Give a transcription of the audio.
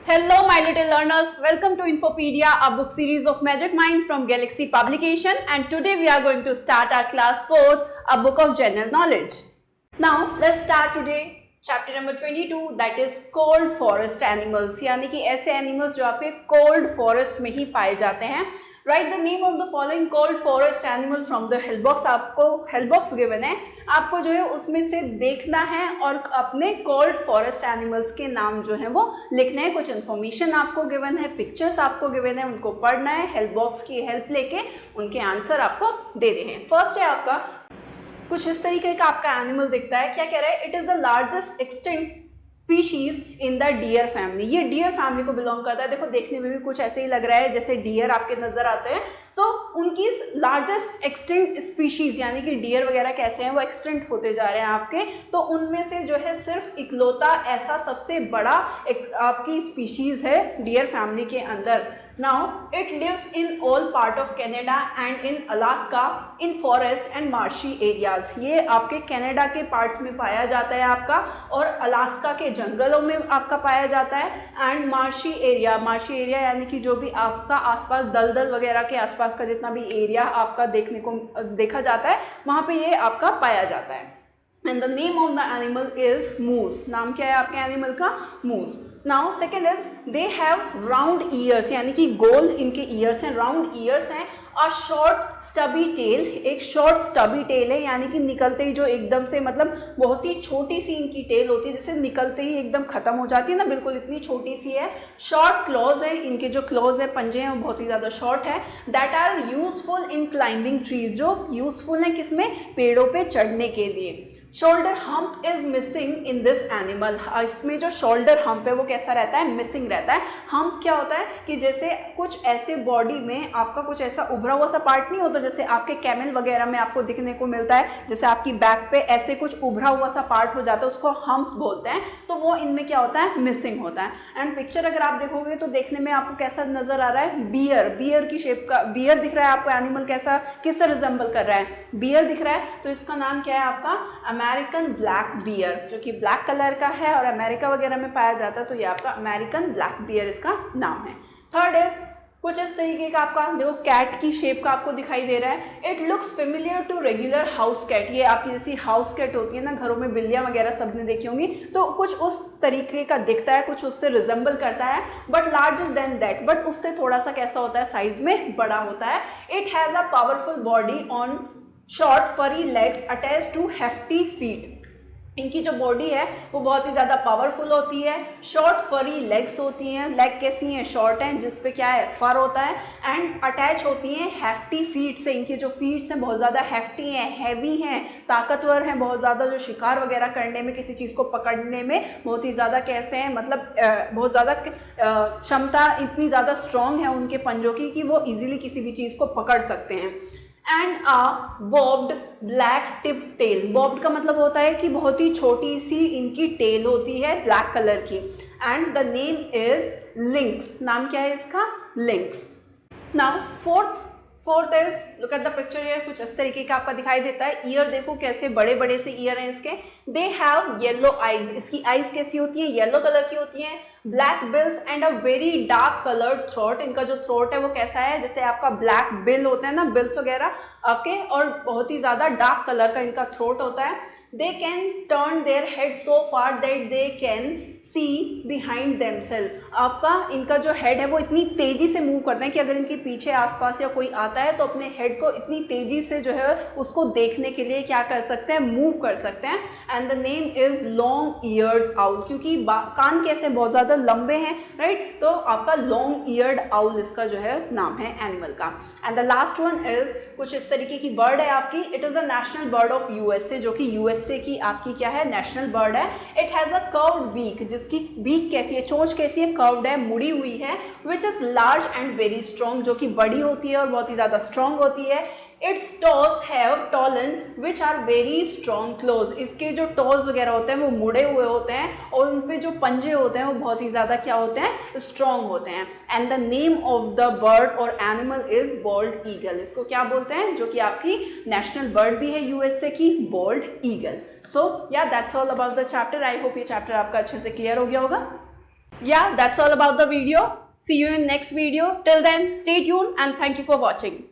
Hello, my little learners. Welcome to Infopedia, a book series of Magic Mind from Galaxy Publication. And today we are going to start our class 4th, a book of general knowledge. Now, let's start today chapter number 22, that is cold forest animals. यानी कि ऐसे animals जो आपके cold forest में ही पाए जाते हैं. Write the name of the following cold forest animal from the help box. आपको help box given है, आपको जो है उसमें से देखना है और अपने cold forest animals के नाम जो है वो लिखने हैं. कुछ information आपको given है, pictures आपको given है, उनको पढ़ना है, help box की help लेके उनके आंसर आपको दे रहे हैं. फर्स्ट है आपका, कुछ इस तरीके का आपका एनिमल दिखता है. क्या कह रहा है? It is the largest extinct species in the deer family. ये डियर फैमिली को बिलोंग करता है. देखो देखने में भी कुछ ऐसे ही लग रहा है जैसे डियर आपके नजर आते हैं. सो उनकी लार्जेस्ट एक्सटिंक्ट स्पीशीज यानी कि डियर वगैरह कैसे हैं वो एक्सटिंक्ट होते जा रहे हैं आपके. तो उनमें से जो है सिर्फ इकलौता ऐसा सबसे बड़ा आपकी स्पीशीज है डियर फैमिली के अंदर. Now it lives in all part of Canada and in Alaska in forest and marshy areas. ये आपके कनाडा के पार्ट्स में पाया जाता है आपका और अलास्का के जंगलों में आपका पाया जाता है. एंड मार्शी एरिया यानी कि जो भी आपका आसपास दलदल वगैरह के आसपास का जितना भी एरिया आपका देखा जाता है वहाँ पे ये आपका पाया जाता है. And the name of the animal is moose. नाम क्या है आपके एनिमल का? Moose. Now second is they have round ears यानी कि गोल इनके ईयर्स हैं, राउंड ईयर्स हैं. और शॉर्ट स्टबी टेल, एक शॉर्ट स्टबी टेल है यानी कि निकलते ही जो एकदम से मतलब बहुत ही छोटी सी इनकी टेल होती है, जैसे निकलते ही एकदम खत्म हो जाती है ना, बिल्कुल इतनी छोटी सी है. शॉर्ट क्लॉज है, इनके जो क्लॉज है पंजे हैं वो बहुत ही ज़्यादा शॉर्ट है. That are useful in climbing trees, जो यूजफुल है किसमें? पेड़ों पे चढ़ने के लिए. Shoulder hump is missing in this animal. इसमें जो शोल्डर हम्प है वो कैसा रहता है? मिसिंग रहता है. हम्प क्या होता है कि जैसे कुछ ऐसे बॉडी में आपका कुछ ऐसा उभरा हुआ सा पार्ट नहीं होता जैसे आपके कैमल वगैरह में आपको दिखने को मिलता है, जैसे आपकी बैक पे ऐसे कुछ उभरा हुआ सा पार्ट हो जाता है, उसको हम्प बोलते हैं. तो वो इनमें क्या होता है? मिसिंग होता है. एंड पिक्चर अगर आप देखोगे तो देखने में आपको कैसा नजर आ रहा है? बियर की शेप का बियर दिख रहा है आपको. एनिमल कैसा, किससे रिजेंबल कर रहा है? बियर दिख रहा है. तो इसका नाम क्या है आपका? अमेरिकन ब्लैक बियर, जो कि ब्लैक कलर का है और अमेरिका वगैरह में पाया जाता है. तो ये आपका अमेरिकन ब्लैक बियर इसका नाम है. थर्ड इज कुछ इस तरीके का आपका देखो कैट की शेप का आपको दिखाई दे रहा है. It looks familiar to regular house cat. ये आपकी जैसी हाउस कैट होती है ना, घरों में बिल्लियां वगैरह सबने देखी होंगी, तो कुछ उस तरीके का दिखता है, कुछ उससे रिजेंबल करता है. But larger than that, but उससे थोड़ा सा कैसा होता है? साइज में बड़ा होता है. It has a powerful body on short furry legs attached to hefty feet. इनकी जो बॉडी है वो बहुत ही ज़्यादा पावरफुल होती है. शॉर्ट फरी लेग्स होती हैं. लेग कैसी हैं? शॉर्ट हैं, जिस पे क्या है? फर होता है. एंड अटैच होती हैं हेफ्टी फीट से. इनके जो फीट्स हैं बहुत ज़्यादा हेफ्टी हैं, हैवी हैं, ताकतवर हैं बहुत ज़्यादा, जो शिकार वगैरह करने में, किसी चीज़ को पकड़ने में बहुत ही ज़्यादा कैसे हैं, मतलब बहुत ज़्यादा क्षमता इतनी ज़्यादा स्ट्रॉन्ग है उनके पंजों की कि वो ईजिली किसी भी चीज़ को पकड़ सकते हैं. And a bobbed black tip tail. Bobbed का मतलब होता है कि बहुत ही छोटी सी इनकी टेल होती है ब्लैक कलर की. And the name is links. नाम क्या है इसका? Links. Now fourth is look at the picture here. कुछ इस तरीके का आपका दिखाई देता है. ईयर देखो कैसे बड़े बड़े से ईयर हैं इसके. They have yellow eyes. इसकी आईज कैसी होती है? येलो कलर की होती हैं. Black bills and a very dark coloured throat. इनका जो थ्रोट है वो कैसा है? जैसे आपका ब्लैक बिल होते हैं ना, बिल्स वगैरह आपके, और बहुत ही ज़्यादा डार्क कलर का इनका थ्रोट होता है. They can turn their head so far that they can see behind themselves. आपका इनका जो हेड है वो इतनी तेज़ी से मूव करते हैं कि अगर इनके पीछे आसपास या कोई आता है तो अपने हेड को इतनी तेज़ी से जो है उसको देखने के लिए क्या कर सकते हैं? मूव कर सकते हैं. And the name is long eared owl, क्योंकि कान कैसे बहुत ज़्यादा लंबे हैं, राइट? तो आपका लॉन्ग ईयर्ड आउल इसका जो है नाम है एनिमल का. And the last one is कुछ इस तरीके की बर्ड है आपकी. It is a national bird of USA, जो कि यूएसए की आपकी क्या है? नेशनल बर्ड है. It has a curved beak. जिसकी बीक कैसी है? चोंच कैसी है? कर्व्ड है, मुड़ी हुई है. Which is large and very strong, जो कि बड़ी होती है और बहुत ही ज़्यादा स्ट्रॉन्ग होती है. Its toes have talon which are very strong claws. इसके जो टॉज वगैरह होते हैं वो मुड़े हुए होते हैं और उन पे जो पंजे होते हैं वो बहुत ही ज़्यादा क्या होते हैं? स्ट्रॉन्ग होते हैं. And the name of the bird और एनिमल इज बॉल्ड ईगल. इसको क्या बोलते हैं? जो कि आपकी नेशनल बर्ड भी है यूएसए की, bold eagle. So yeah that's all about the chapter. I hope ये चैप्टर आपका अच्छे से क्लियर हो गया होगा. Yeah, that's all about the video. See you in next video. Till then, stay tuned and thank you for watching.